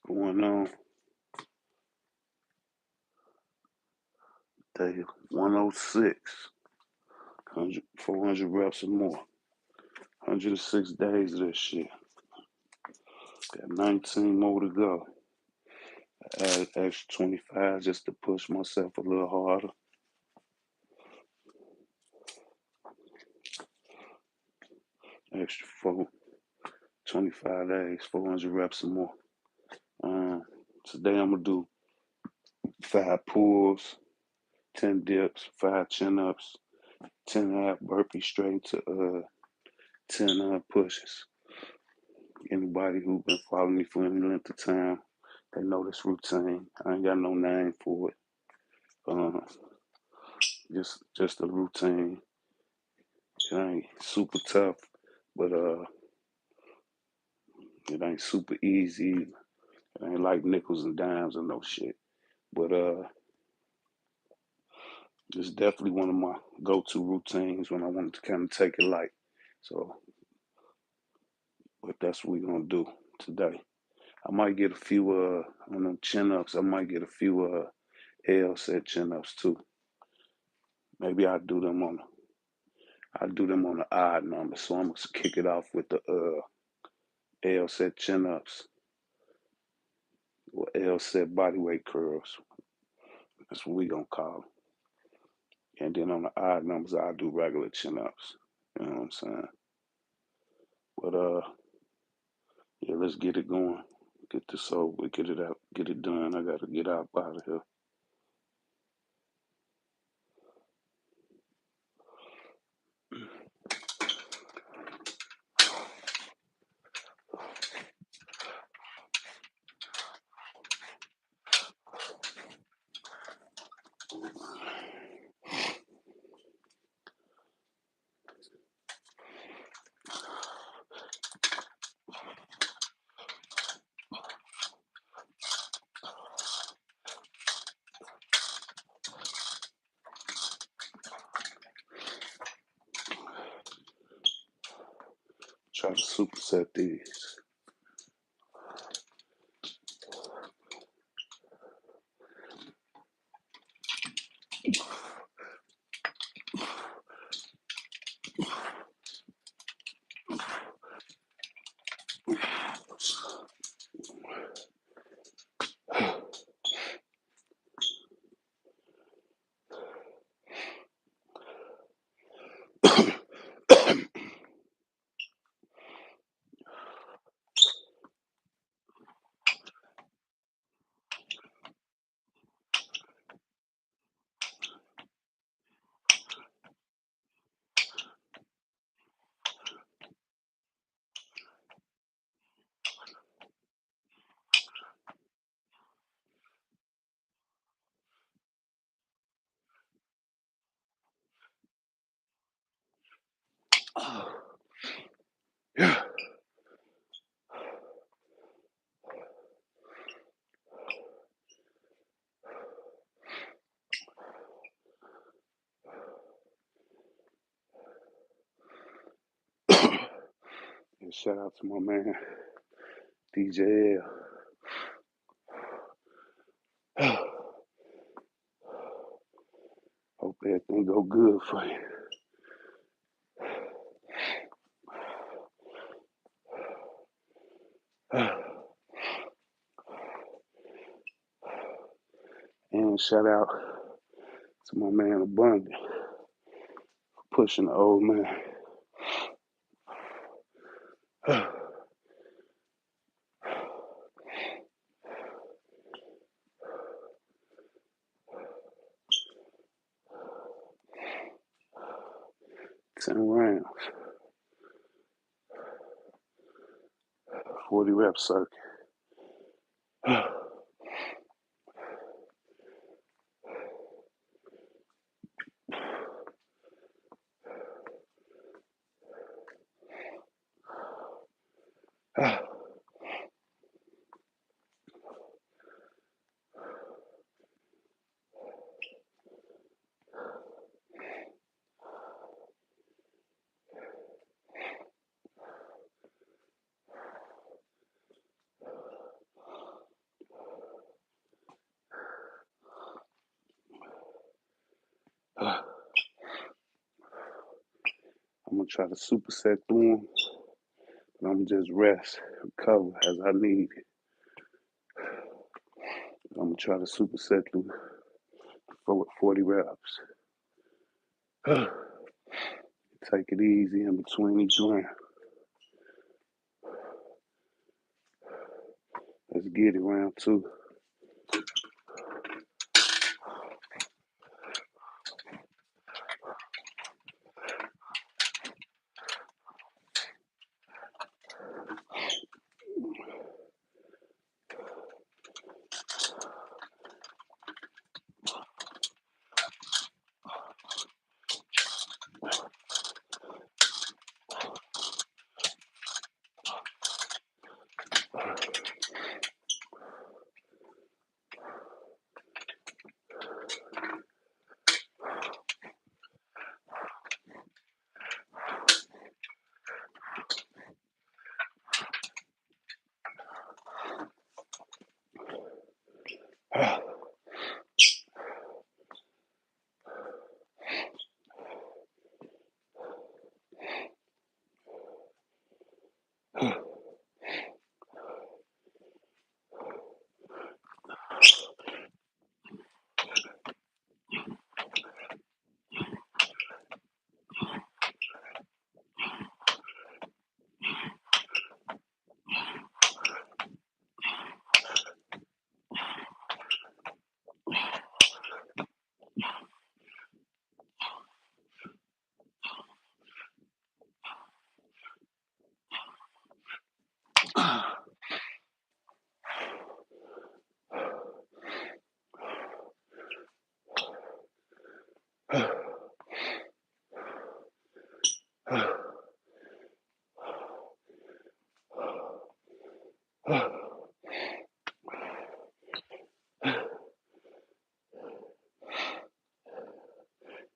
Going on day 106, 400 reps or more. 106 days of this shit. Got 19 more to go. I added extra 25 just to push myself a little harder. Extra 25 days, 400 reps or more. Today I'm gonna do 5 pulls, 10 dips, 5 chin-ups, 10 half burpees straight to 10 pushes. Anybody who been following me for any length of time, they know this routine. I ain't got no name for it. Uh, just a routine. It ain't super tough, but it ain't super easy. It ain't like nickels and dimes or no shit. But it's definitely one of my go-to routines when I want to kind of take it light. So, but that's what we're gonna do today. I might get a few on them chin-ups. I might get a few L set chin-ups too. Maybe I do them on the odd number. So I'm gonna kick it off with the L set chin ups or L set body weight curls. That's what we gonna call them. And then on the odd numbers, I do regular chin ups. You know what I'm saying? But yeah, let's get it going. Get this over, get it out, get it done. I gotta get out of here. Try to superset these. Yeah. And shout out to my man, DJ L. Hope everything go good for you. And shout out to my man Abundant for pushing the old man. 10 rounds, 40 rep circuit. try to superset through them, but I'm just rest, recover as I need it. I'm gonna try to superset through 40 reps. Take it easy in between each round. Let's get it, round two.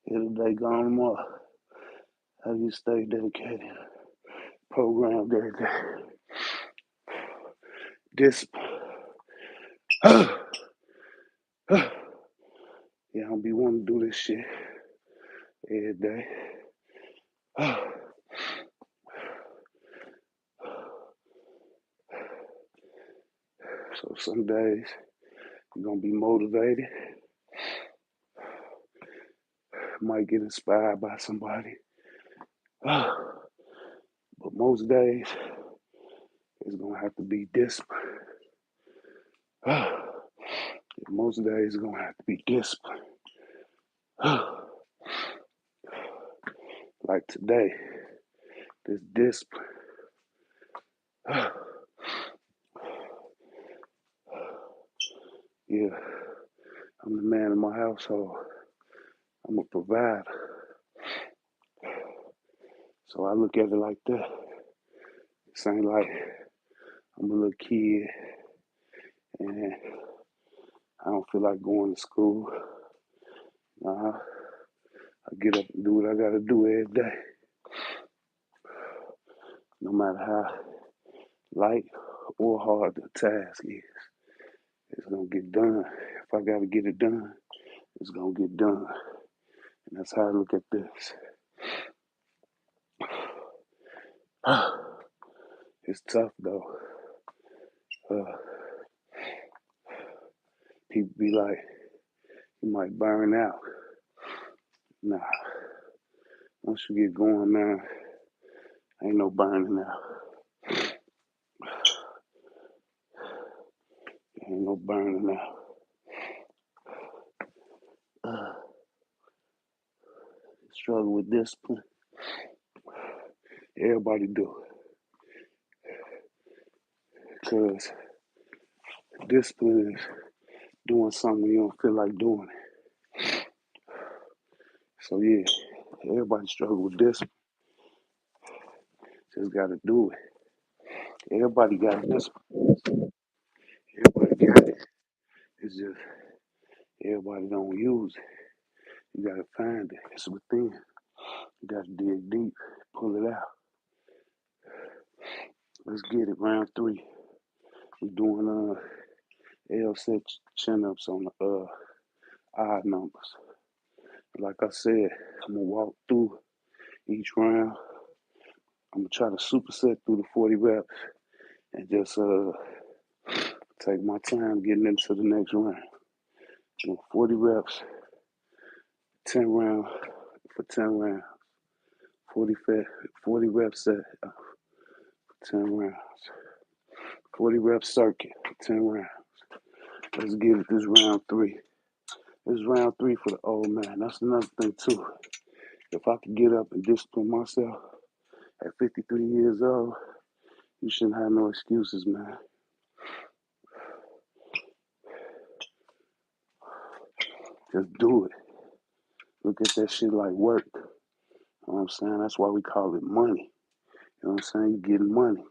Here today, gone tomorrow. How you stay dedicated? Program dedicated. Discipline. Yeah, I don't be wanting to do this shit every day. So some days you're gonna be motivated, might get inspired by somebody. But most days it's gonna have to be discipline. Most days it's gonna have to be discipline. Like today, this discipline. Yeah, I'm the man in my household. I'm a provider. So I look at it like that. This ain't like I'm a little kid and I don't feel like going to school. I get up and do what I gotta do every day. No matter how light or hard the task is, it's gonna get done. If I gotta get it done, it's gonna get done. And that's how I look at this. It's tough though. People be like, you might burn out. Nah, once you get going, man, ain't no burning out. Ain't no burning out. Struggle with discipline. Everybody do it. Because discipline is doing something you don't feel like doing it. So yeah, everybody struggle with discipline. Just gotta do it. Everybody got discipline. Everybody got it. It's just everybody don't use it. You gotta find it. It's within. You gotta dig deep, pull it out. Let's get it. Round three. We're doing L set chin ups on the odd numbers. Like I said, I'm gonna walk through each round. I'm gonna try to superset through the 40 reps and just take my time getting into the next round. 40 reps, 10 rounds for 10 rounds. 40 reps set for 10 rounds. 40 rep circuit for 10 rounds. Let's get it. This round 3. This is round 3 for the old man. That's another thing too. If I could get up and discipline myself at 53 years old, you shouldn't have no excuses, man. Just do it. Look at that shit like work. You know what I'm saying? That's why we call it money. You know what I'm saying? You're getting money.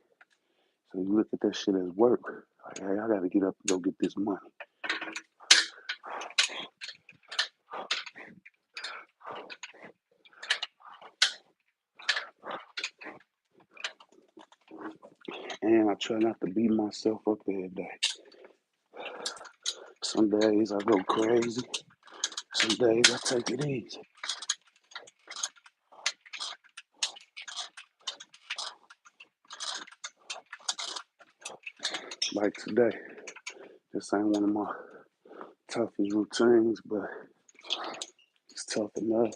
So you look at that shit as work. Like, hey, I gotta get up and go get this money. And I try not to beat myself up every day. Some days I go crazy. Some days I take it easy. Like today, this ain't one of my toughest routines, but it's tough enough.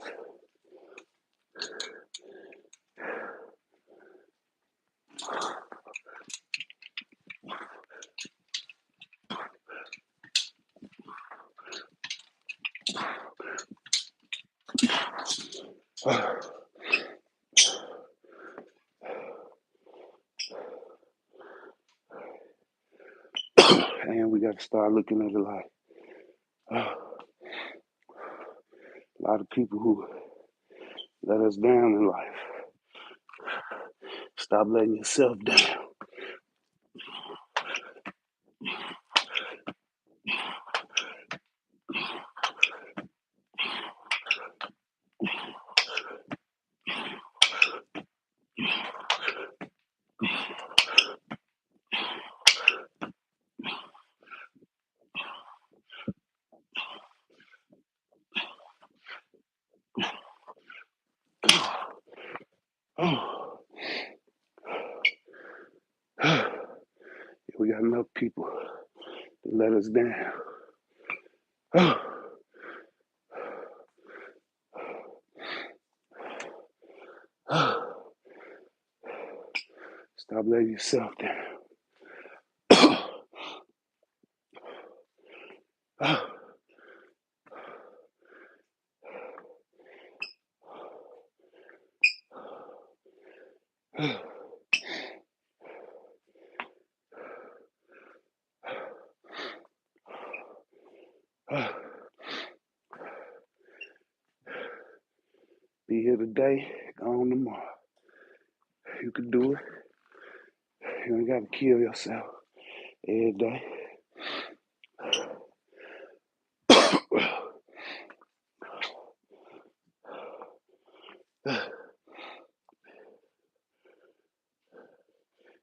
And we got to start looking at it like a lot of people who let us down in life. Stop letting yourself down. We got enough people to let us down. Stop letting yourself down. Be here today, gone tomorrow. You can do it. You ain't got to kill yourself every day.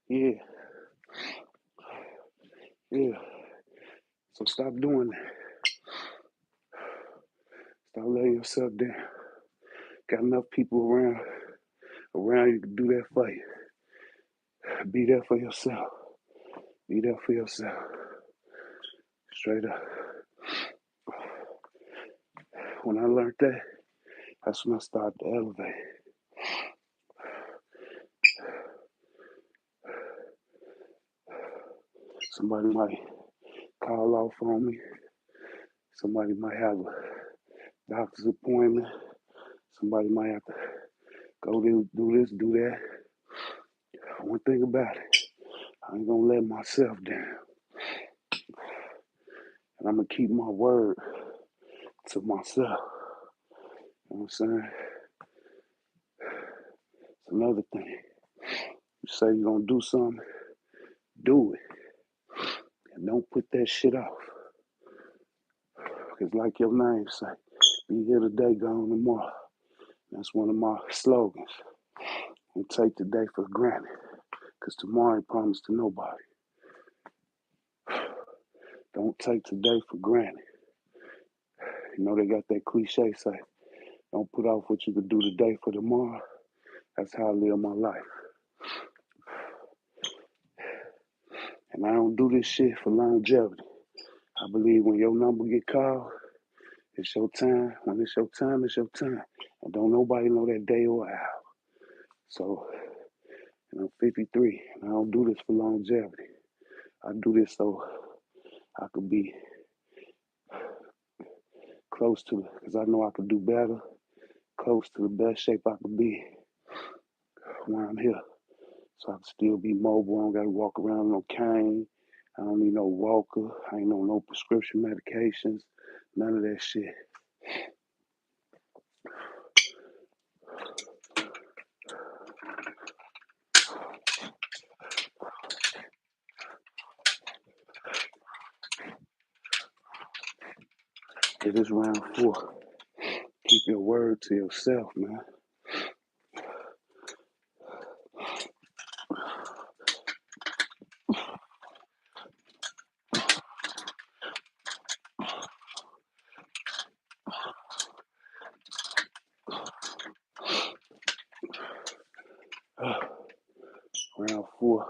Yeah, yeah. So stop doing that. Stop letting yourself down. Got enough people around you to do that for you. Be there for yourself. Be there for yourself. Straight up. When I learned that, that's when I started to elevate. Somebody might call off on me. Somebody might have a doctor's appointment. Somebody might have to go do this, do that. One thing about it, I ain't gonna let myself down. And I'm gonna keep my word to myself. You know what I'm saying? It's another thing. You say you're gonna do something, do it. And don't put that shit off. Because like your name say, be here today, gone tomorrow. That's one of my slogans. Don't take today for granted. Because tomorrow ain't promised to nobody. Don't take today for granted. You know they got that cliche say, don't put off what you could do today for tomorrow. That's how I live my life. And I don't do this shit for longevity. I believe when your number get called, it's your time. When it's your time, it's your time. And don't nobody know that day or hour. So, I'm 53, and I don't do this for longevity. I do this so I could be close to, because I know I could do better, close to the best shape I could be when I'm here. So I can still be mobile. I don't got to walk around no cane. I don't need no walker. I ain't on no prescription medications. None of that shit. It is round 4. Keep your word to yourself, man. Round 4.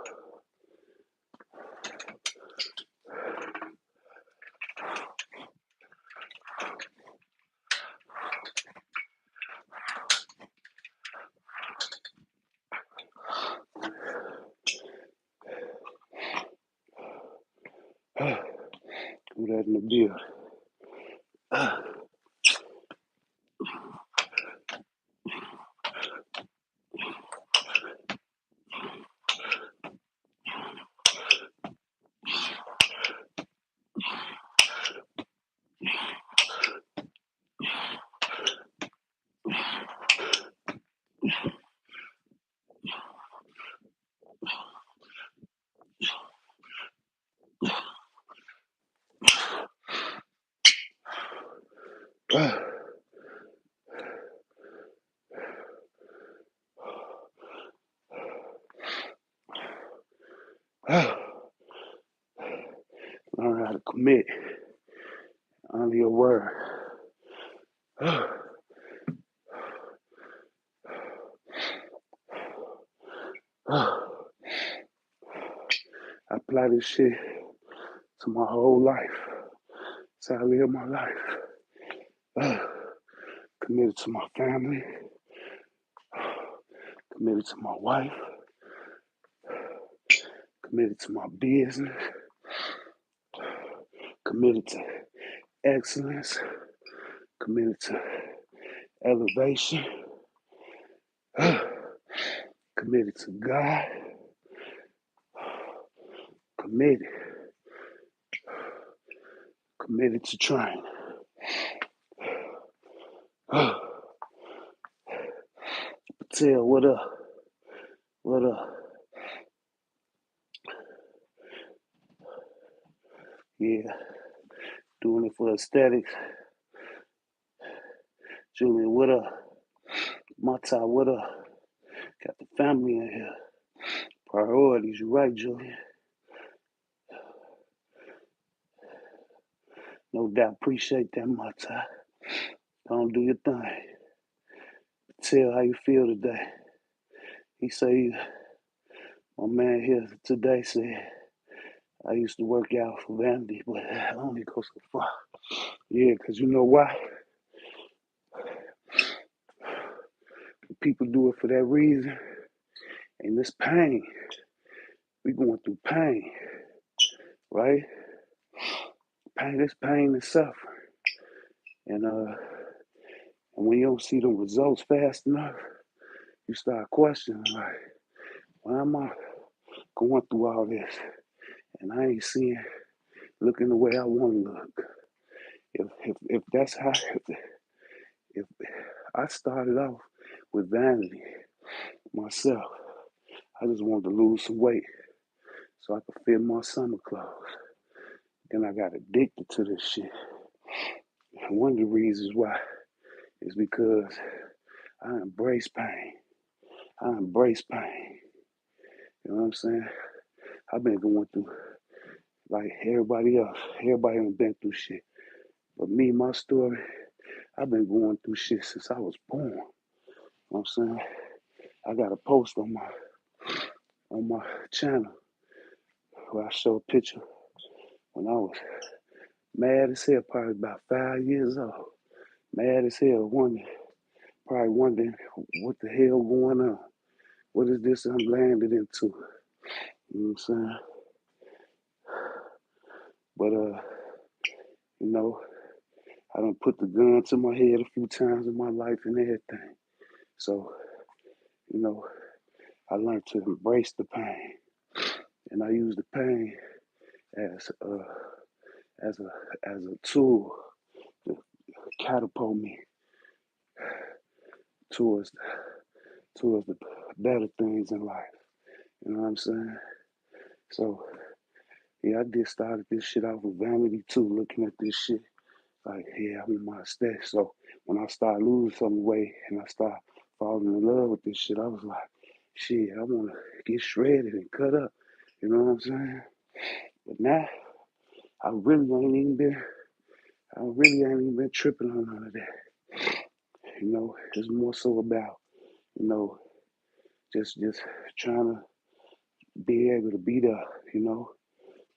Do that in the beer. Learn how to commit under your word. I apply this shit to my whole life. That's how I live my life. Committed to my family, committed to my wife, committed to my business, committed to excellence, committed to elevation, committed to God, committed to training. Tell what up? What up? Yeah, doing it for aesthetics. Julian, what up? Mata, what up? Got the family in here. Priorities, you right, Julian. No doubt, appreciate that, Mata. Don't do your thing. Tell how you feel today. He say, my man here today said, I used to work out for vanity, but I only go so far. Yeah, because you know why? People do it for that reason. And this pain, we going through pain, right? Pain, this pain and suffering. And when you don't see the results fast enough, you start questioning, like, why am I going through all this? And I ain't looking the way I want to look. If that's how, if I started off with vanity myself, I just wanted to lose some weight so I could fit my summer clothes. Then I got addicted to this shit. And one of the reasons why is because I embrace pain. I embrace pain. You know what I'm saying? I've been going through, like everybody else. Everybody has been through shit. But me, my story, I've been going through shit since I was born. You know what I'm saying? I got a post on my channel where I show a picture when I was mad as hell, probably about 5 years old. Mad as hell, probably wondering what the hell going on. What is this I'm landed into? You know what I'm saying? But you know, I done put the gun to my head a few times in my life and everything. So, you know, I learned to embrace the pain. And I use the pain as as a as a tool to catapult me towards towards the better things in life. You know what I'm saying? So yeah, I did started this shit off with vanity too, looking at this shit. Like, yeah, I want my stash. So when I started losing some weight and I started falling in love with this shit, I was like, shit, I wanna get shredded and cut up. You know what I'm saying? But now I really ain't even been tripping on none of that. You know, it's more so about, you know, just trying to be able to be there, you know,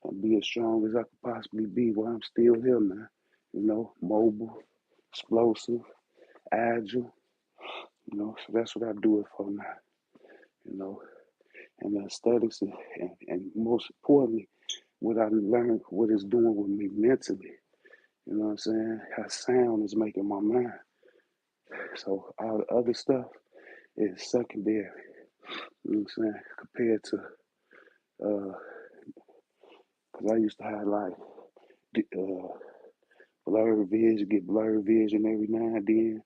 and be as strong as I could possibly be while I'm still here, man. You know, mobile, explosive, agile, you know, so that's what I do it for now, you know. And the aesthetics and most importantly, what I learned, what it's doing with me mentally, you know what I'm saying? How sound is making my mind. So all the other stuff is secondary, you know what I'm saying, compared to, because I used to have like uh, blurred vision, get blurred vision every now and then.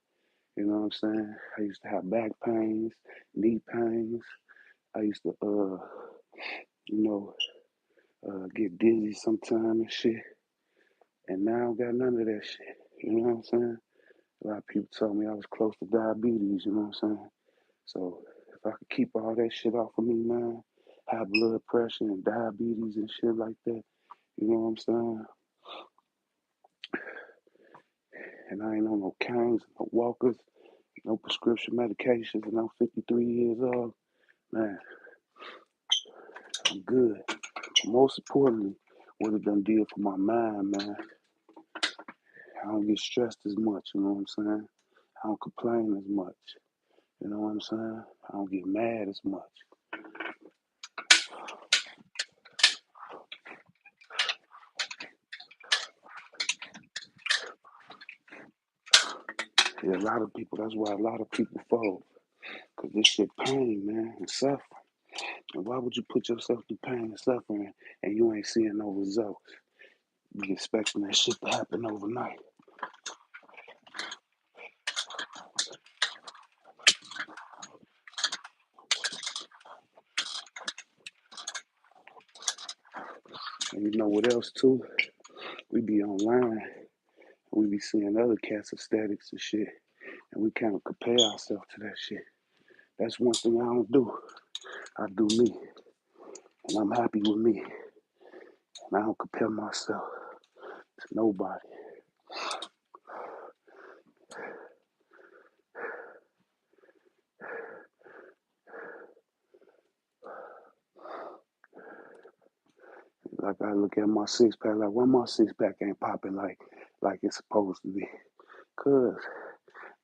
You know what I'm saying? I used to have back pains, knee pains. I used to, you know, get dizzy sometime and shit. And now I don't got none of that shit. You know what I'm saying? A lot of people told me I was close to diabetes. You know what I'm saying? So if I could keep all that shit off of me, man, high blood pressure and diabetes and shit like that. You know what I'm saying? And I ain't on no canes, no walkers, no prescription medications, and I'm 53 years old. Man, I'm good. Most importantly, what it done did for my mind, man, I don't get stressed as much, you know what I'm saying? I don't complain as much, you know what I'm saying? I don't get mad as much. Yeah, a lot of people, that's why a lot of people fold. Because this shit pain, man, and suffering. And why would you put yourself through pain and suffering and you ain't seeing no results? You expecting that shit to happen overnight. And you know what else too? We be online and we be seeing other cats aesthetics and shit. And we kind of compare ourselves to that shit. That's one thing I don't do. I do me. And I'm happy with me. And I don't compare myself to nobody. Like I look at my six pack, like why my six pack ain't popping like it's supposed to be. Cause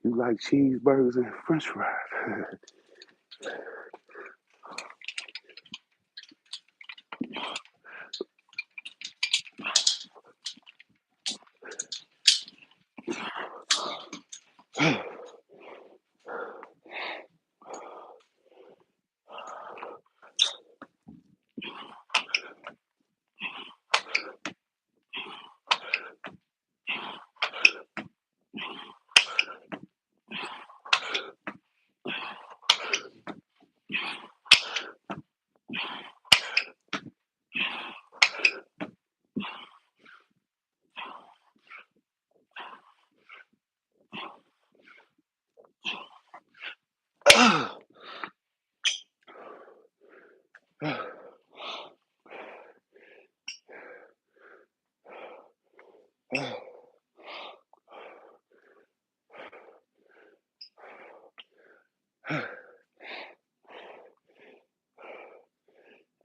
you like cheeseburgers and french fries.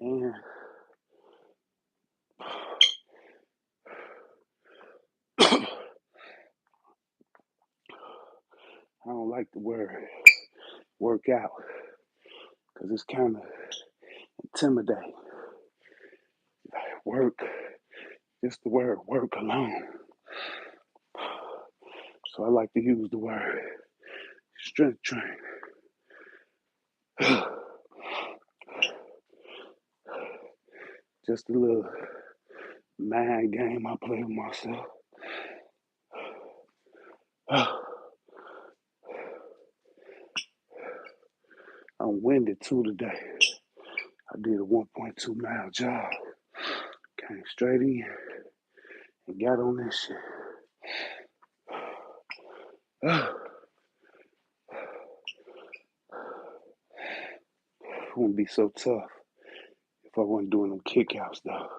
And word, work out, because it's kind of intimidating. Work, just the word work alone. So I like to use the word strength train. Just a little mind game I play with myself. I'm winded too today. I did a 1.2 mile jog. Came straight in and got on this shit. It wouldn't be so tough if I wasn't doing them kickouts though.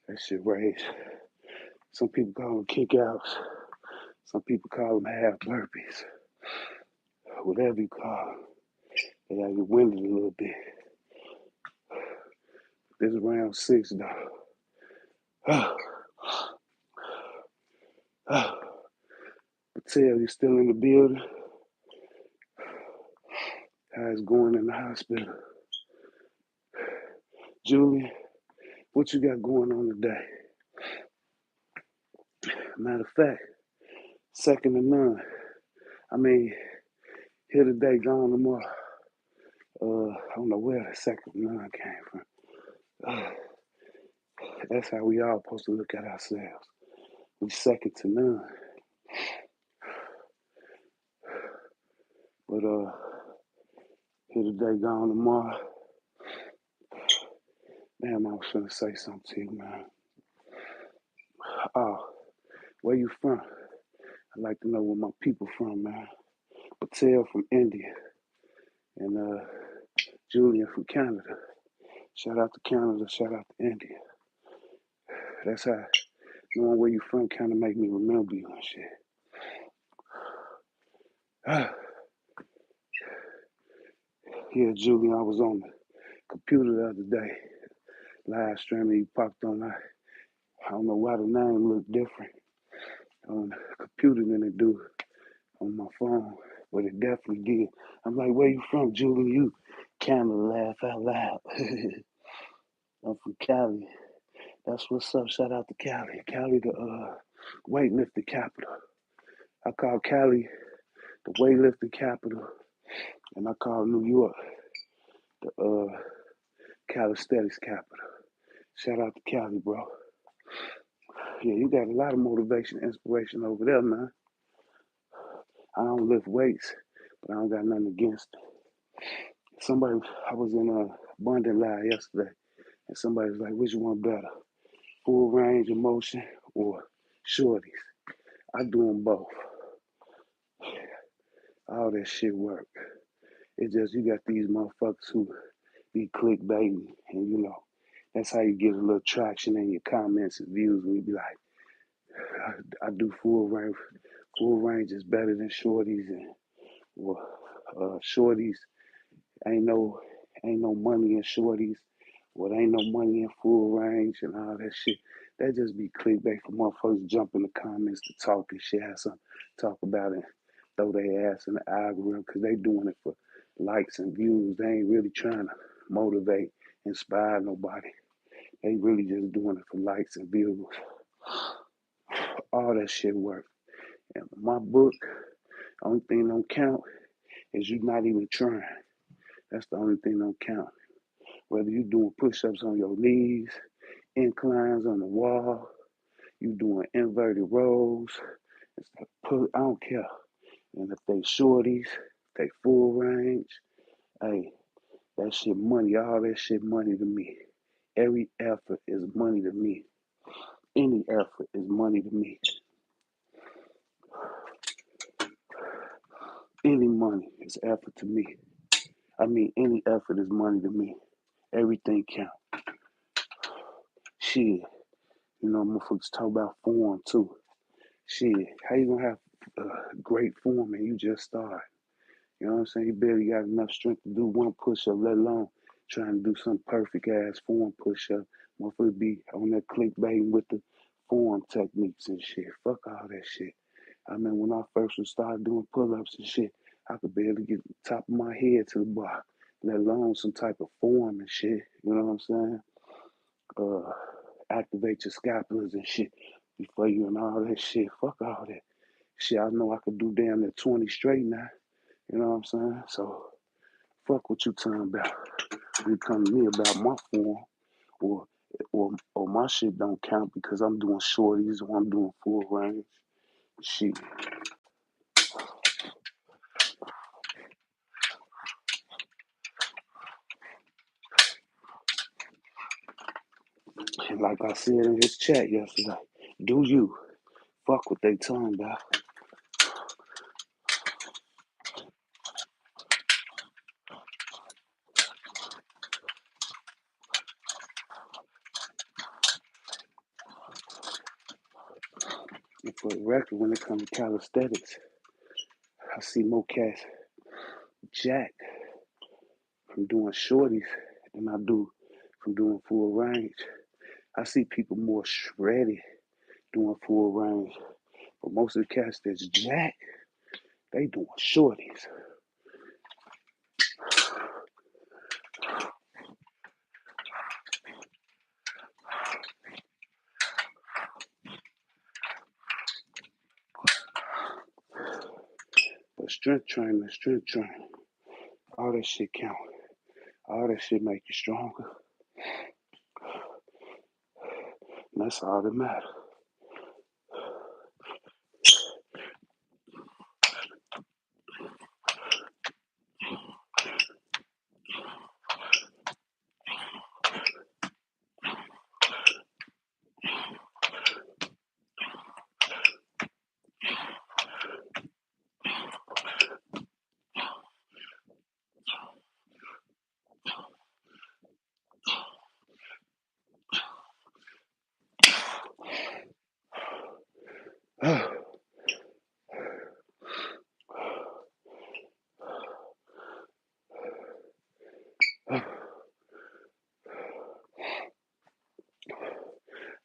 That shit rage. Some people call them kickouts. Some people call them half burpees. Whatever you call them. They gotta get winded a little bit. This is round 6 though. Patel, you still in the building? How's going in the hospital? Julie, what you got going on today? Matter of fact, second to none. I mean, here today, gone tomorrow. I don't know where the second to none came from. That's how we all supposed to look at ourselves. We second to none. But here today, gone tomorrow. Damn, I was finna say something to you, man. Oh, where you from? I'd like to know where my people from, man. Patel from India. And Julian from Canada. Shout out to Canada, shout out to India. That's how knowing where you from kind of make me remember you and shit. Yeah, Julian, I was on the computer the other day, live streaming. You popped on. I don't know why the name looked different on the computer than it do on my phone, but it definitely did. I'm like, where you from, Julian? You kind of laugh out loud. I'm from Cali. That's what's up. Shout out to Cali. Cali, the weightlifting capital. I call Cali the weightlifting capital, and I call New York the calisthenics capital. Shout out to Cali, bro. Yeah, you got a lot of motivation, inspiration over there, man. I don't lift weights, but I don't got nothing against it. I was in a Abundant Live yesterday, and somebody was like, which one better, full range of motion or shorties? I do them both. All that shit work. It's just you got these motherfuckers who be clickbaiting, and that's how you get a little traction in your comments and views when you be like, I do full range. Full range is better than shorties, and shorties ain't no money in shorties. Well, ain't no money in full range and all that shit. That just be clickbait for motherfuckers jump in the comments to talk and shit, have something to talk about it, throw their ass in the algorithm because they doing it for likes and views. They ain't really trying to motivate, inspire nobody. They really just doing it for likes and views. All that shit work. And my book, only thing don't count is you not even trying. That's the only thing don't count. Whether you doing push-ups on your knees, inclines on the wall, you doing inverted rows, I don't care. And if they shorties, they full range, hey, that shit money, all that shit money to me. Every effort is money to me. Any effort is money to me. Any money is effort to me. I mean, any effort is money to me. Everything count. Shit. Motherfuckers talk about form too. Shit. How you gonna have great form and you just start? You know what I'm saying? You barely got enough strength to do one push-up, let alone trying to do some perfect ass form push-up. Motherfuckers be on that clickbaiting with the form techniques and shit. Fuck all that shit. I mean, when I first would start doing pull-ups and shit, I could barely get the top of my head to the bar, let alone some type of form and shit. You know what I'm saying? Activate your scapulas and shit before you and all that shit. Fuck all that shit. I know I could do damn near 20 straight now. You know what I'm saying? So fuck what you talking about. You come to me about my form, or or my shit don't count because I'm doing shorties or I'm doing full range. Shit. And like I said in his chat yesterday, do you fuck what they talking about? And for the record, when it comes to calisthenics, I see more cats jack from doing shorties than I do from doing full range. I see people more shredded doing full range, but most of the cats that's jack, they doing shorties. But strength training, all that shit count. All that shit make you stronger. And that's all that matters.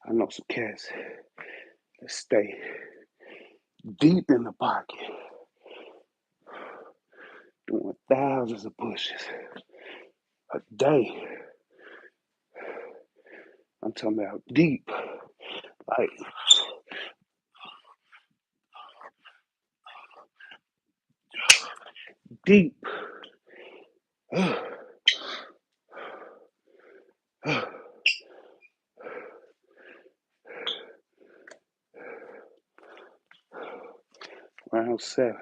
I know some cats that stay deep in the pocket, doing thousands of pushes a day. I'm talking about deep, like deep. Round 7.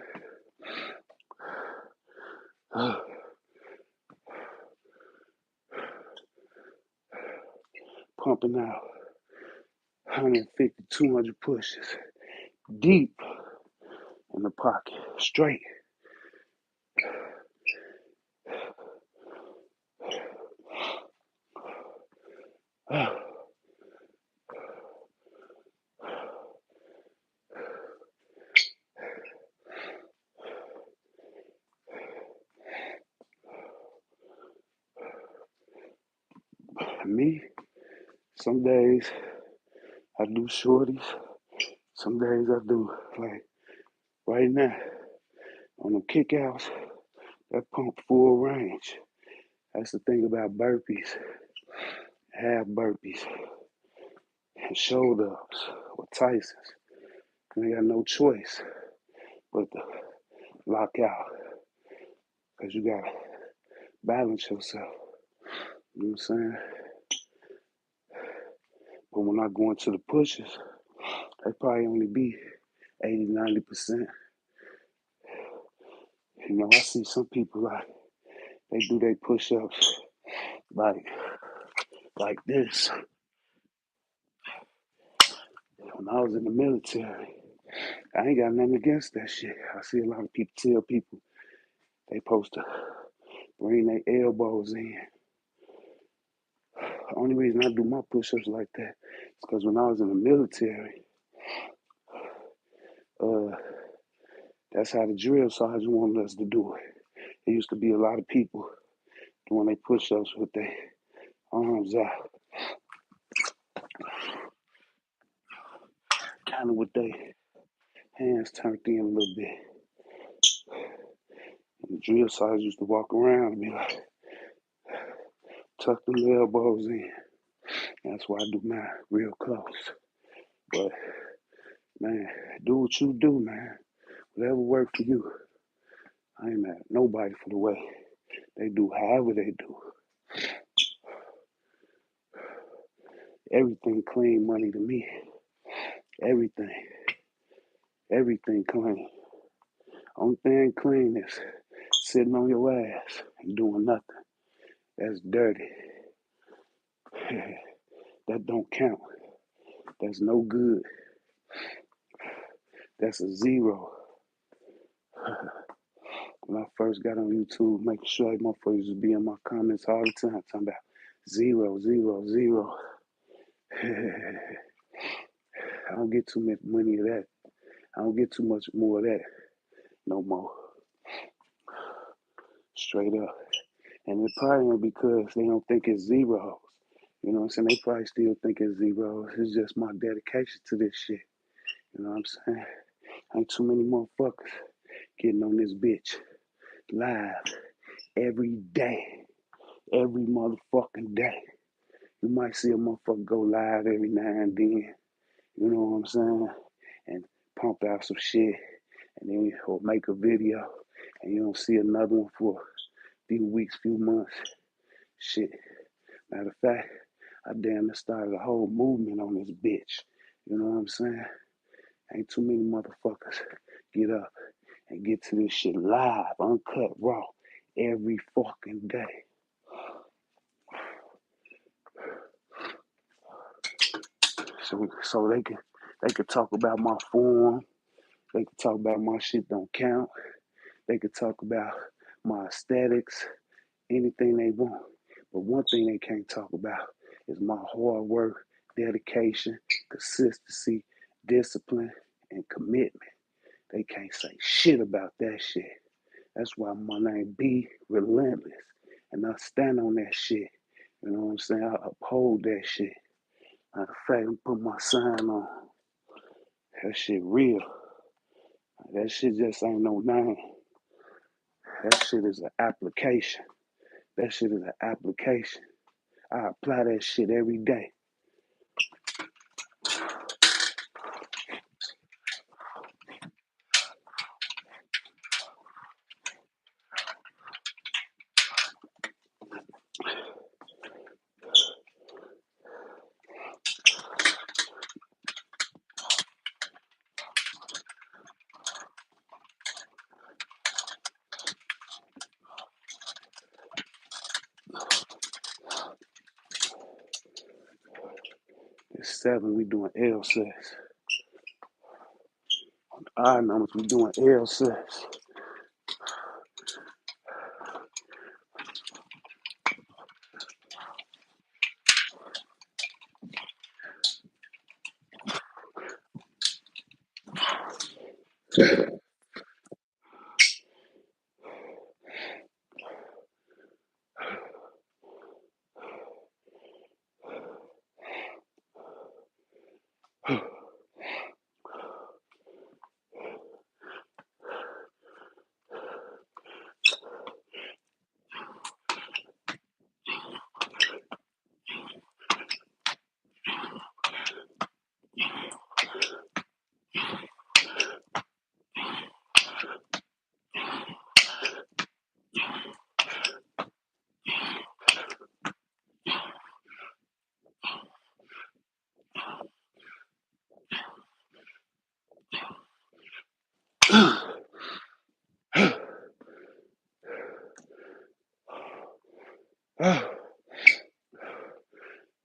Pumping out 150, 200 pushes deep in the pocket, straight. Me, some days I do shorties, some days I do like right now on the kickouts, that pump full range. That's the thing about burpees, half burpees, and shoulder ups or Tyson's. You got no choice but to lock out because you gotta balance yourself. You know what I'm saying? But when I go into the pushes, they probably only be 80, 90%. You know, I see some people like they do their push-ups like like this. When I was in the military, I ain't got nothing against that shit. I see a lot of people tell people they supposed to bring their elbows in. The only reason I do my push-ups like that is because when I was in the military, uh, that's how the drill sergeant wanted us to do it. There used to be a lot of people doing their push-ups with their arms out, kind of with their Hands turned in a little bit. And the drill sergeant used to walk around and be like, tuck them elbows in. That's why I do mine real close. But man, do what you do, man. Whatever works for you. I ain't mad at nobody for the way they do, however they do. Everything clean money to me. Everything. Everything clean. Only thing clean is sitting on your ass and doing nothing. That's dirty. That don't count. That's no good. That's a zero. When I first got on YouTube, making sure motherfuckers would be in my comments all the time, talking about zero, zero, zero. I don't get too much money of that. I don't get too much more of that no more. Straight up. And it probably ain't because they don't think it's zeros. You know what I'm saying? They probably still think it's zeros. It's just my dedication to this shit. You know what I'm saying? Ain't too many motherfuckers getting on this bitch live every day. Every motherfucking day. You might see a motherfucker go live every now and then. You know what I'm saying? And pump out some shit. And then or make a video. And you don't see another one for a few weeks, few months. Shit. Matter of fact, I damn near started a whole movement on this bitch. You know what I'm saying? Ain't too many motherfuckers get up and get to this shit live, uncut, raw, every fucking day. So they can talk about my form. They can talk about my shit don't count. They can talk about my aesthetics, anything they want. But one thing they can't talk about is my hard work, dedication, consistency, discipline, and commitment. They can't say shit about that shit. That's why my name be relentless. And I stand on that shit. You know what I'm saying? I uphold that shit. Matter of fact, I put my sign on. That shit real. That shit just ain't no name. That shit is an application. That shit is an application. I apply that shit every day. It's 7, we doing L sets. Odd numbers, we doing L sets.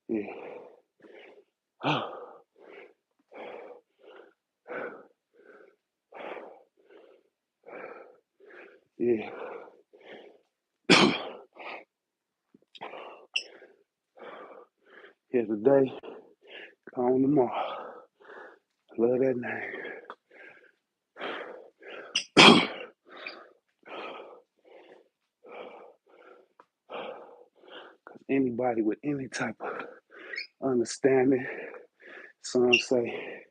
Yeah. Yeah. Here today, gone tomorrow. Love that name. Cause anybody with any type of understanding, some say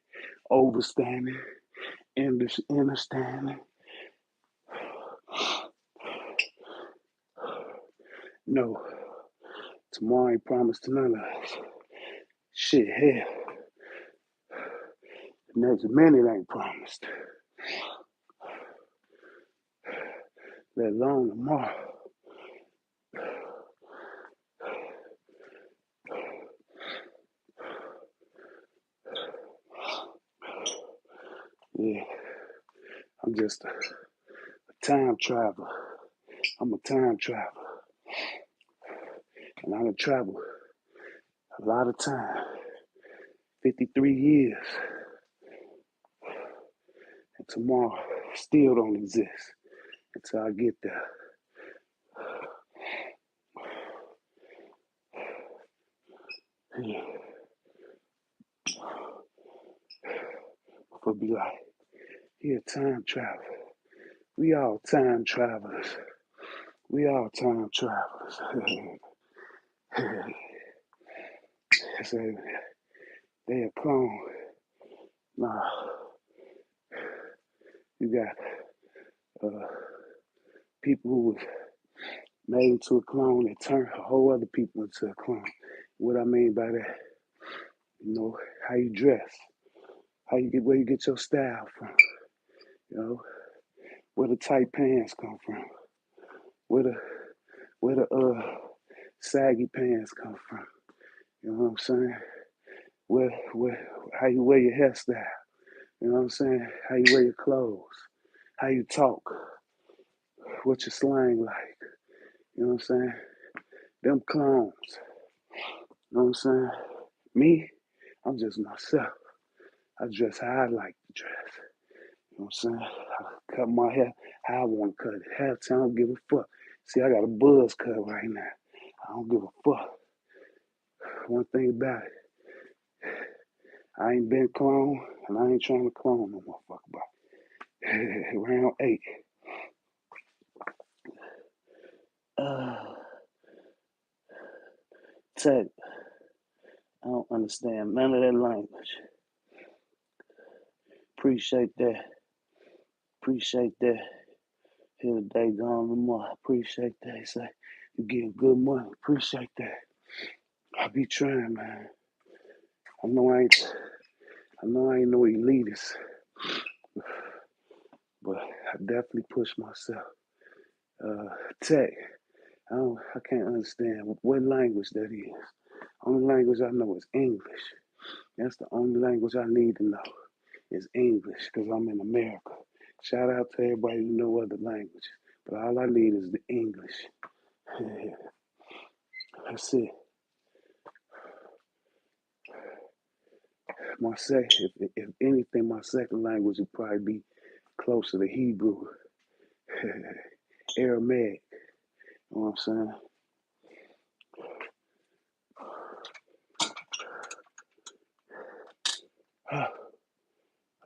overstanding, understanding. No, tomorrow ain't promised to none of us. Shit, hell, the next minute ain't promised, let alone tomorrow. Yeah, I'm just a time traveler. I'm a time traveler, and I done traveled a lot of time, 53 years, and tomorrow still don't exist until I get there. Yeah, but be like, yeah, time traveler. We all time travelers. We all time travelers. So they a clone. Nah, you got people who was made into a clone that turn whole other people into a clone. What I mean by that, you know, how you dress, how you get where you get your style from, you know, where the tight pants come from, where the saggy pants come from. You know what I'm saying? Where how you wear your hairstyle. You know what I'm saying? How you wear your clothes, how you talk, what your slang like. You know what I'm saying? Them clones. You know what I'm saying? Me, I'm just myself. I dress how I like to dress. You know what I'm saying? I cut my hair how I want to cut it. Half time, I don't give a fuck. See, I got a buzz cut right now. I don't give a fuck. One thing about it, I ain't been cloned, and I ain't trying to clone no motherfucker. But round 8. Tech, I don't understand none of that language. Appreciate that. Appreciate that. Here today, gone tomorrow. Appreciate that. He say, you getting good money. Appreciate that. I be trying, man. I know I ain't no elitist, but I definitely push myself. Tech, I can't understand what language that is. Only language I know is English. That's the only language I need to know is English because I'm in America. Shout out to everybody who know other languages, but all I need is the English. That's it. If anything, my second language would probably be closer to Hebrew, Aramaic. You know what I'm saying?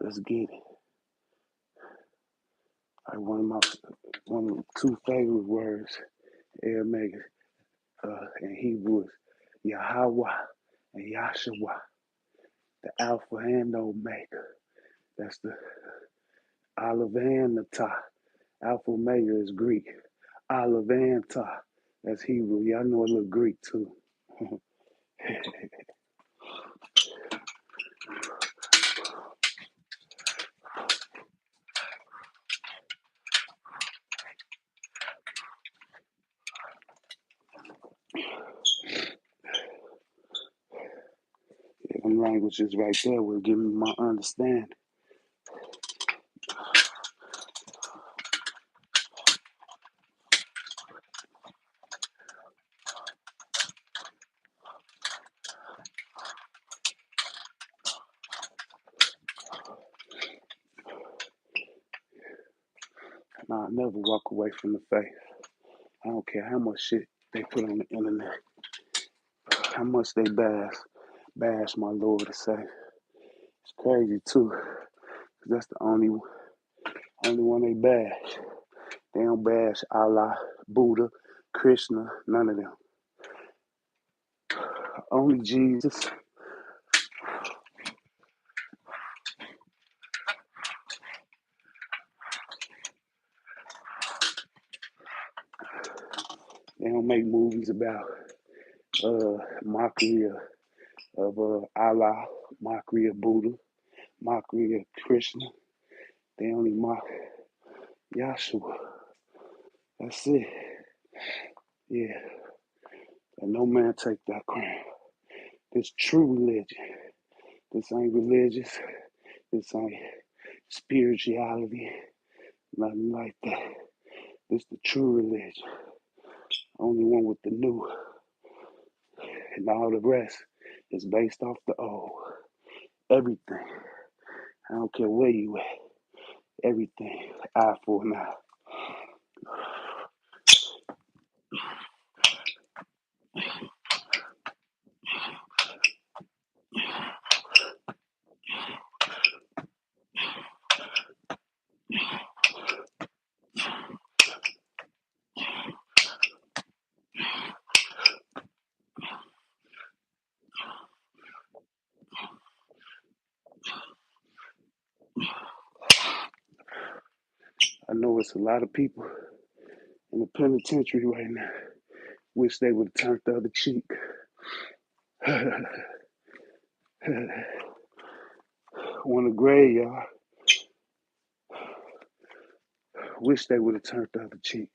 Let's get it. One of my two favorite words, Aramaic and Hebrew is Yahweh and Yahshua, the Alpha and Omega. That's the Aleph and the Ta. Alpha Omega is Greek. Aleph and Ta. That's Hebrew. Y'all know a little Greek too. Yeah, them languages right there will give me my understanding. And I'll never walk away from the faith. I don't care how much shit they put on the internet, how much they bash my Lord to say. It's crazy too, cause that's the only one they bash. They don't bash Allah, Buddha, Krishna, none of them. Only Jesus. about mockery of Allah, mockery of Buddha, mockery of Krishna. They only mock Yahshua. That's it. Yeah. And no man take that crown. This true religion. This ain't religious. This ain't spirituality. Nothing like that. This the true religion. Only one with the new. And all the rest is based off the old. Everything. I don't care where you at. Everything. Eye for an eye. I know it's a lot of people in the penitentiary right now. Wish they would have turned the other cheek. On the graveyard. Wish they would have turned the other cheek.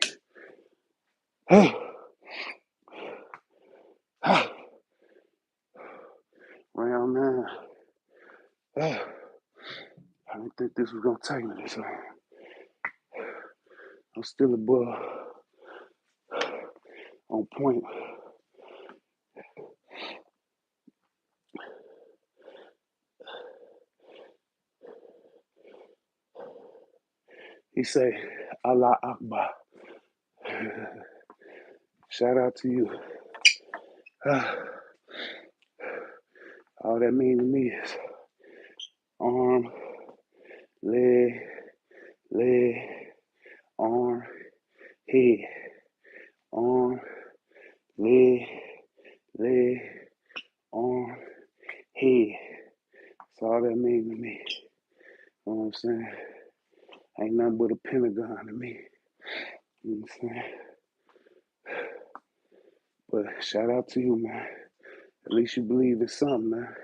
Round nine. I didn't think this was gonna take me this long. I'm still above, on point. He say, Allah Akbar. Shout out to you. All that mean to me is arm, leg, arm, head, arm, leg, arm, head. That's all that mean to me. You know what I'm saying? Ain't nothing but a pentagon to me. You know what I'm saying? But shout out to you, man. At least you believe in something, man.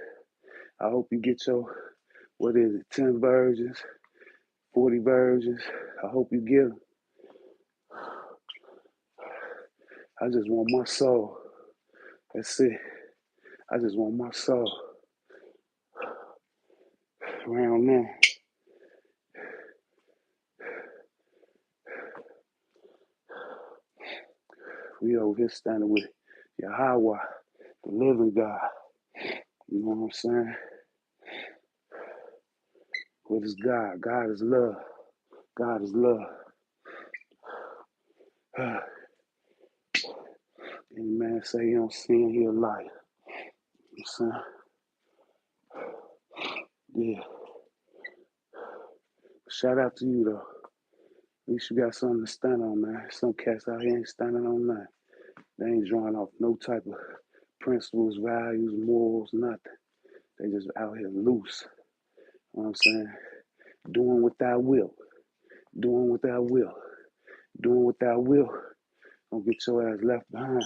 I hope you get your, 10 virgins, 40 virgins. I hope you get them. I just want my soul. That's it. I just want my soul. Around now. We over here standing with Yahweh, the living God. You know what I'm saying? What is God? God is love. God is love. Any man say he don't sin, he a liar. You know what I'm saying? Yeah. Shout out to you though. At least you got something to stand on, man. Some cats out here ain't standing on nothing. They ain't drawing off no type of principles, values, morals, nothing. They just out here loose. You know what I'm saying? Doing what thou will. Doing what thou will. Doing what thou will. Don't get your ass left behind.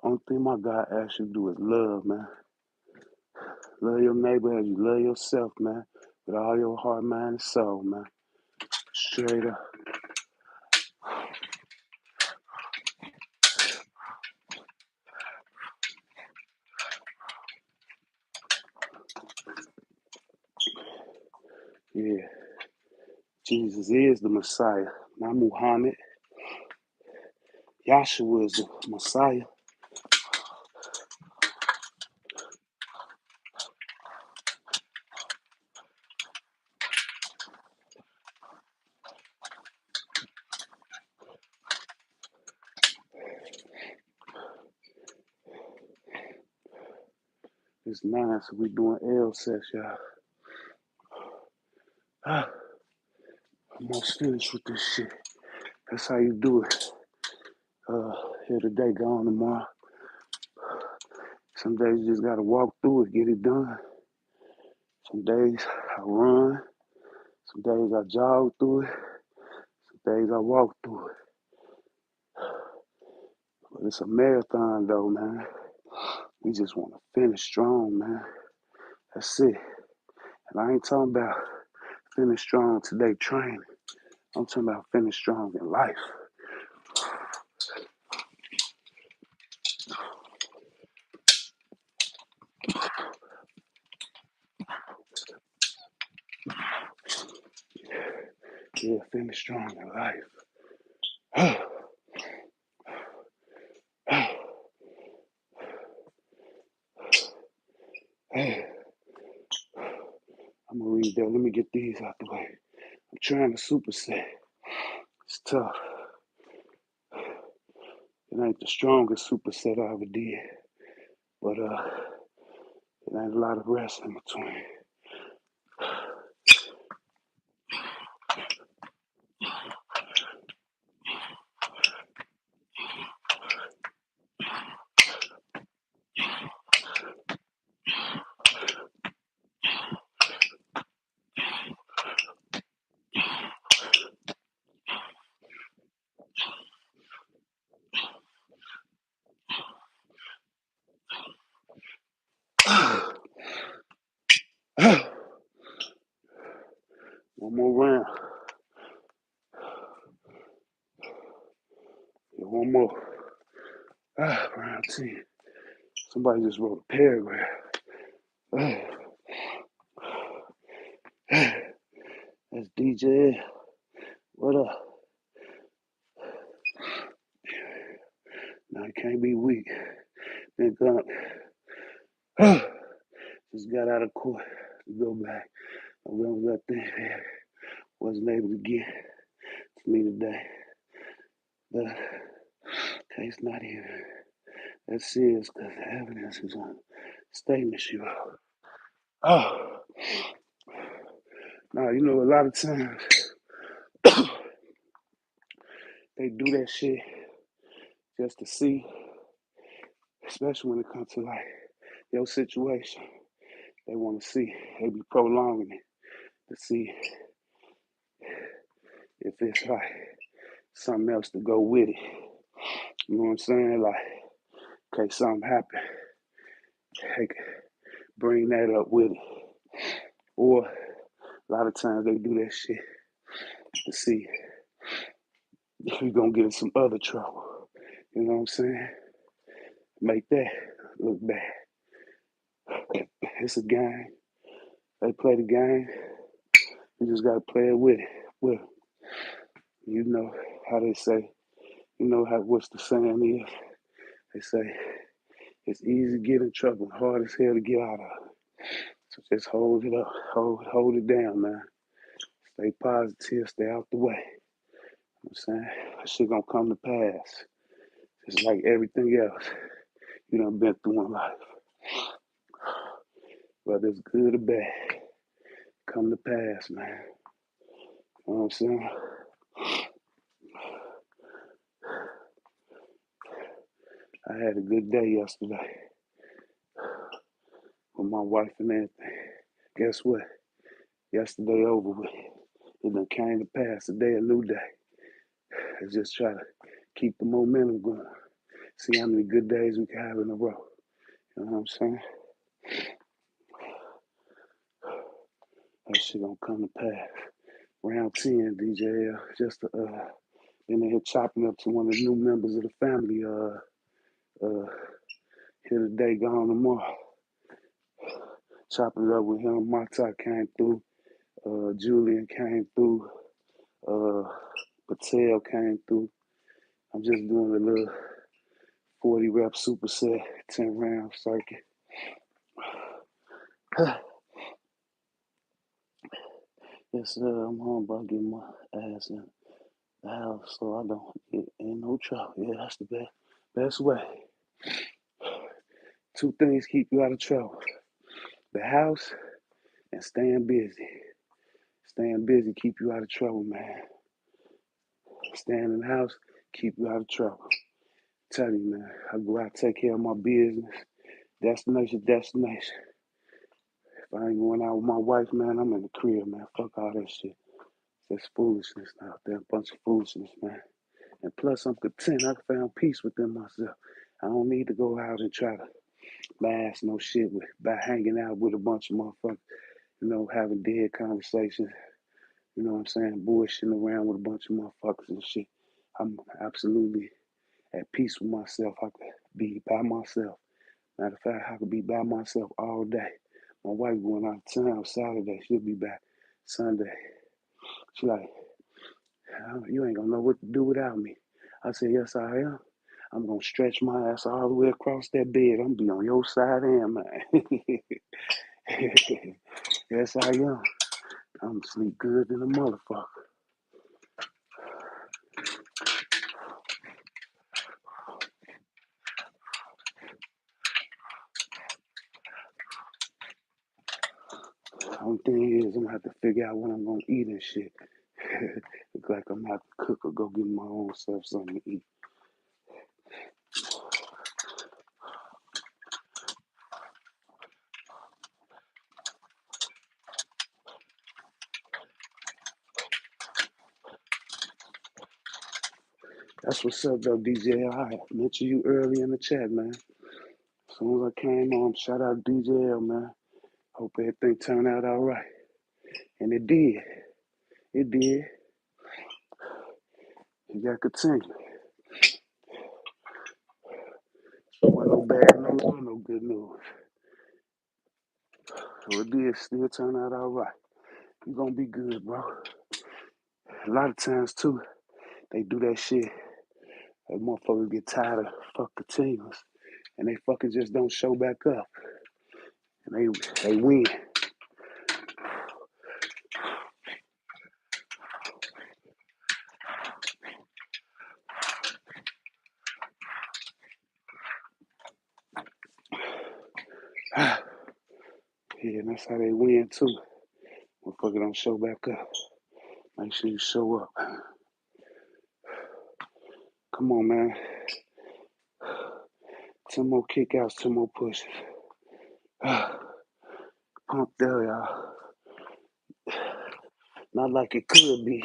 Only thing my God asks you to do is love, man. Love your neighbor as you love yourself, man. With all your heart, mind, and soul, man. Straight up. Yeah. Jesus is the Messiah, not Muhammad. Yahshua is the Messiah. It's 9, so we doing L sets, y'all. I'm almost finished with this shit. That's how you do it. Here today, gone tomorrow. Some days you just gotta walk through it, get it done. Some days I run. Some days I jog through it. Some days I walk through it. But it's a marathon though, man. We just want to finish strong, man. That's it. And I ain't talking about finish strong today training. I'm talking about finish strong in life. Yeah, finish strong in life. Hey, I'm gonna read that. Let me get these out the way. I'm trying to superset. It's tough. It ain't the strongest superset I ever did, but it ain't a lot of rest in between. One more round. Yeah, one more. Round 10. Somebody just wrote a paragraph. That's DJ. What up? Now you can't be weak. Been gone. Just got out of court to go back. I remember that thing wasn't able to get to me today. The case not even that serious because the evidence is on statement you wrote. Oh, now you know a lot of times they do that shit just to see, especially when it comes to like your situation. They want to see. They be prolonging it to see if it's like something else to go with it. You know what I'm saying? Like, in case something happen, they can bring that up with it. Or a lot of times they do that shit to see if you're gonna get in some other trouble. You know what I'm saying? Make that look bad. It's a game. They play the game. You just gotta play it with it. Well, you know how they say. You know how what's the saying is? They say it's easy to get in trouble, hard as hell to get out of it. So just hold it up, hold it down, man. Stay positive, stay out the way. You know what I'm saying? That shit gonna come to pass. Just like everything else you done been through in life. Whether it's good or bad, come to pass, man. You know what I'm saying? I had a good day yesterday with my wife and everything. Guess what? Yesterday over with. It done came to pass. Today a new day. I just try to keep the momentum going. See how many good days we can have in a row. You know what I'm saying? That shit gonna come to pass. Round 10, DJ. Just been in here chopping up to one of the new members of the family. Here today, gone tomorrow. Chopping it up with him. Mata came through. Julian came through. Patel came through. I'm just doing a little 40 rep superset, 10 round circuit. Yes, sir. I'm home, bro. Getting my ass in the house so I don't get in no trouble. Yeah, that's the best way. Two things keep you out of trouble: the house and staying busy. Staying busy keep you out of trouble, man. Staying in the house keep you out of trouble. Tell you, man, I go out, take care of my business. Destination. If I ain't going out with my wife, man, I'm in the crib, man. Fuck all that shit. That's foolishness out there, a bunch of foolishness, man. And plus, I'm content. I found peace within myself. I don't need to go out and try to last no shit by hanging out with a bunch of motherfuckers, having dead conversations, you know what I'm saying, bullshitting around with a bunch of motherfuckers and shit. I'm absolutely at peace with myself. I could be by myself. Matter of fact, I could be by myself all day. My wife going out of town Saturday. She'll be back Sunday. She like, you ain't gonna know what to do without me. I said, yes, I am. I'm gonna stretch my ass all the way across that bed. I'm gonna be on your side and mine. Yes, I am. I'm sleep good than a motherfucker. Only thing is, I'm gonna have to figure out what I'm gonna eat and shit. Look like I'm gonna have to cook or go get my own self something to eat. That's what's up, though, DJ. I mentioned you early in the chat, man. As soon as I came on, shout out DJL, man. Hope everything turned out all right. And it did. It did. You gotta continue. So wasn't no bad news or no good news. So it did still turn out all right. You gonna be good, bro. A lot of times too, they do that shit. That motherfuckers get tired of fucking teams, and they fucking just don't show back up, and they win. Yeah, and that's how they win too. Motherfucker don't show back up. Make sure you show up. Come on, man. 10 more kickouts, 10 more pushes. Pumped there, y'all. Not like it could be.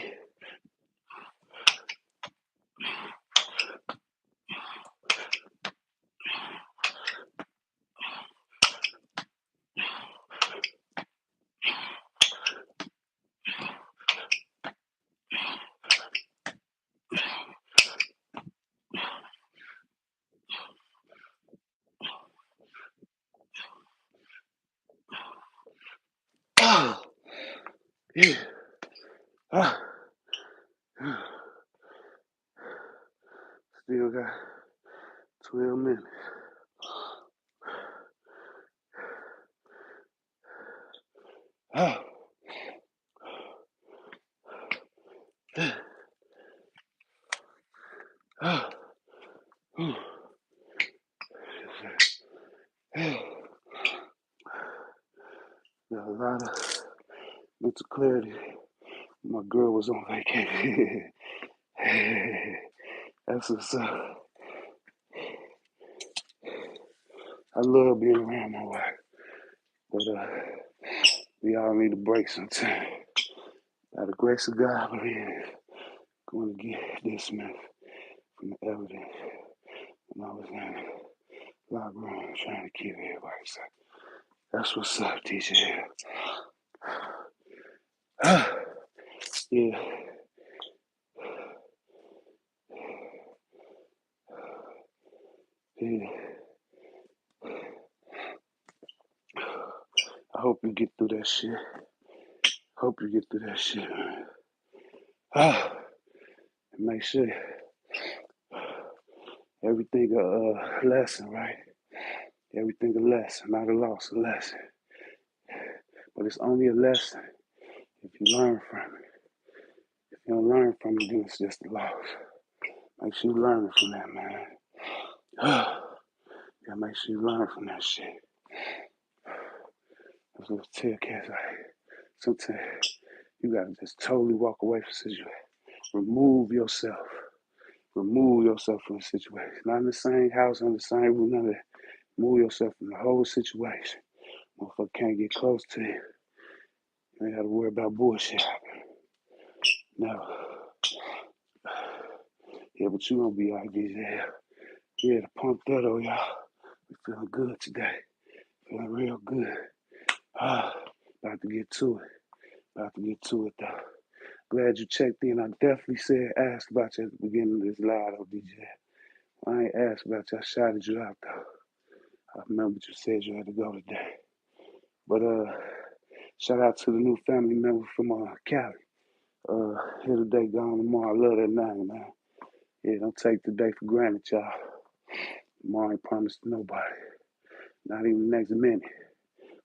Yeah. Still got 12 minutes. Got a lot of mental clarity. My girl was on vacation. That's what's up. I love being around my wife, but we all need a break sometime. By the grace of God, we're going to get dismissed from the evidence when I was in the locker room trying to keep everybody safe. That's what's up, DJ. Yeah. Yeah. I hope you get through that shit. Hope you get through that shit, man. And make sure everything a lesson, right? Everything a lesson, not a loss, a lesson. But it's only a lesson if you learn from it. If you don't learn from it, then it's just a loss. Make sure you learn from that, man. Yeah, make sure you learn from that shit. That's what I tell cats, like, sometimes you gotta just totally walk away from situation. Remove yourself. Remove yourself from the situation. Not in the same house, in the same room, none of that. Remove yourself from the whole situation. Motherfucker can't get close to you. You ain't got to worry about bullshit. No. Yeah, but you gonna be like this, yeah. Yeah, the pump that, oh, y'all. We feeling good today. Feeling real good. About to get to it. About to get to it, though. Glad you checked in. I definitely asked about you at the beginning of this live, though, DJ. I ain't asked about you. I shouted you out, though. I remember you said you had to go today. But shout out to the new family member from Cali. Here today, gone tomorrow. I love that name, man. Yeah, don't take today for granted, y'all. Tomorrow ain't promised to nobody. Not even the next minute.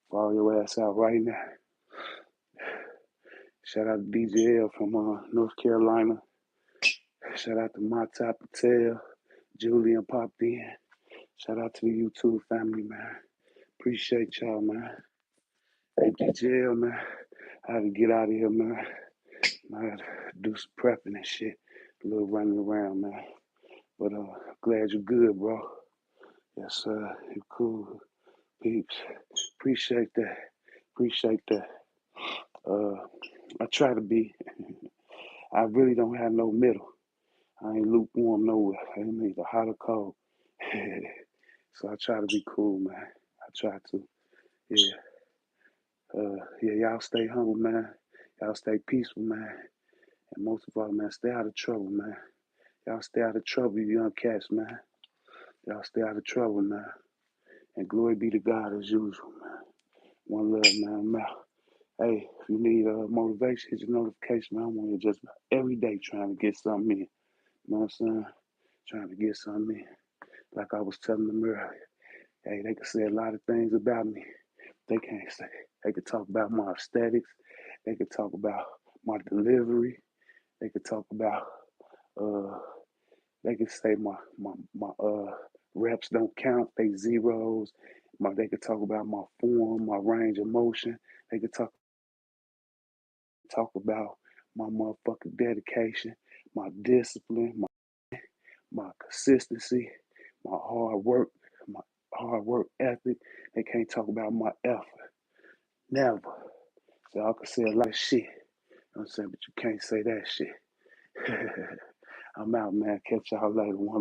Follow your ass out right now. Shout out to DJ L from North Carolina. Shout out to Mata Patel. Julian popped in. Shout out to the YouTube family, man. Appreciate y'all, man. Hey, DJ L, man. I had to get out of here, man. I had to do some prepping and shit. A little running around, man. But glad you're good, bro. Yes, sir. You cool. Peeps. Appreciate that. Appreciate that. I try to be. I really don't have no middle. I ain't lukewarm nowhere. I ain't either hot or cold. So I try to be cool, man. I try to. Yeah. Yeah, y'all stay humble, man. Y'all stay peaceful, man. And most of all, man, stay out of trouble, man. Y'all stay out of trouble, you young cats, man. Y'all stay out of trouble, man. And glory be to God as usual, man. One love, man. I'm out. Hey, if you need motivation, hit your notification, man. I'm on here just every day trying to get something in. You know what I'm saying? Trying to get something in. Like I was telling them earlier. Hey, they can say a lot of things about me. They can't say. They could talk about my aesthetics. They could talk about my delivery. They could talk about they could say my reps don't count, they zeros. They could talk about my form, my range of motion. They could talk about my motherfucking dedication, my discipline, my consistency, my hard work ethic. They can't talk about my effort. Never. So I can say a lot of shit. You know what I'm saying? But you can't say that shit. I'm out, man. Catch y'all later. One